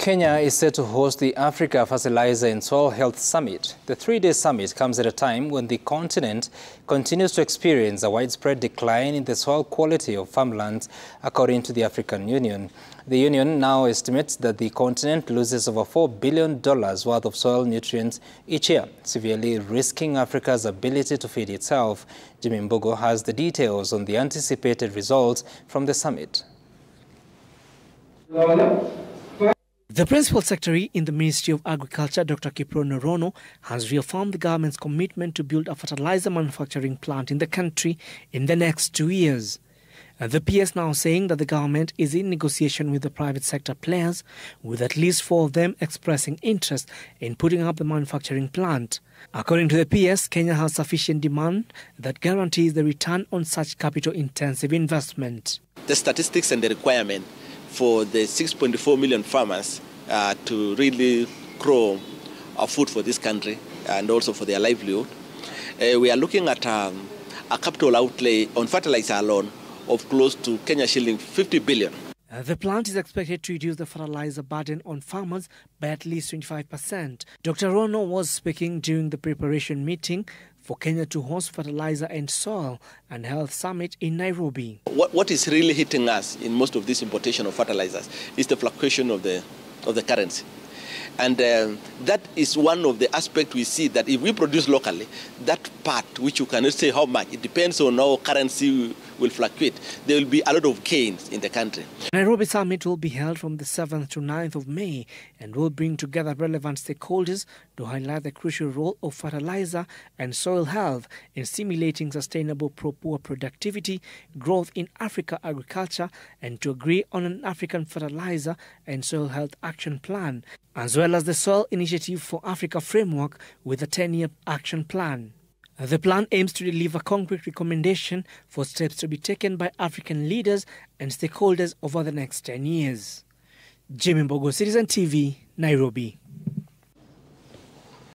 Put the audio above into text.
Kenya is set to host the Africa Fertilizer and Soil Health Summit. The three-day summit comes at a time when the continent continues to experience a widespread decline in the soil quality of farmlands, according to the African Union. The Union now estimates that the continent loses over $4 billion worth of soil nutrients each year, severely risking Africa's ability to feed itself. Jimmy Mbogo has the details on the anticipated results from the summit. The Principal Secretary in the Ministry of Agriculture, Dr. Kiprono Rono, has reaffirmed the government's commitment to build a fertilizer manufacturing plant in the country in the next 2 years. The PS now saying that the government is in negotiation with the private sector players, with at least 4 of them expressing interest in putting up the manufacturing plant. According to the PS, Kenya has sufficient demand that guarantees the return on such capital-intensive investment. The statistics and the requirement for the 6.4 million farmers to really grow food for this country and also for their livelihood. We are looking at a capital outlay on fertilizer alone of close to Kenya shilling 50 billion. The plant is expected to reduce the fertilizer burden on farmers by at least 25%. Dr. Rono was speaking during the preparation meeting for Kenya to host Fertilizer and Soil and Health Summit in Nairobi. What is really hitting us in most of this importation of fertilizers is the fluctuation of the currency. And that is one of the aspects we see, that if we produce locally, that part, which you cannot say how much, it depends on how currency will fluctuate. There will be a lot of gains in the country. Nairobi Summit will be held from the 7th to 9th of May and will bring together relevant stakeholders to highlight the crucial role of fertilizer and soil health in stimulating sustainable pro-poor productivity, growth in Africa agriculture, and to agree on an African fertilizer and soil health action plan, as well as the Soil Initiative for Africa framework with a 10-year action plan. The plan aims to deliver concrete recommendation for steps to be taken by African leaders and stakeholders over the next 10 years. Jimmy Mbogo, Citizen TV, Nairobi.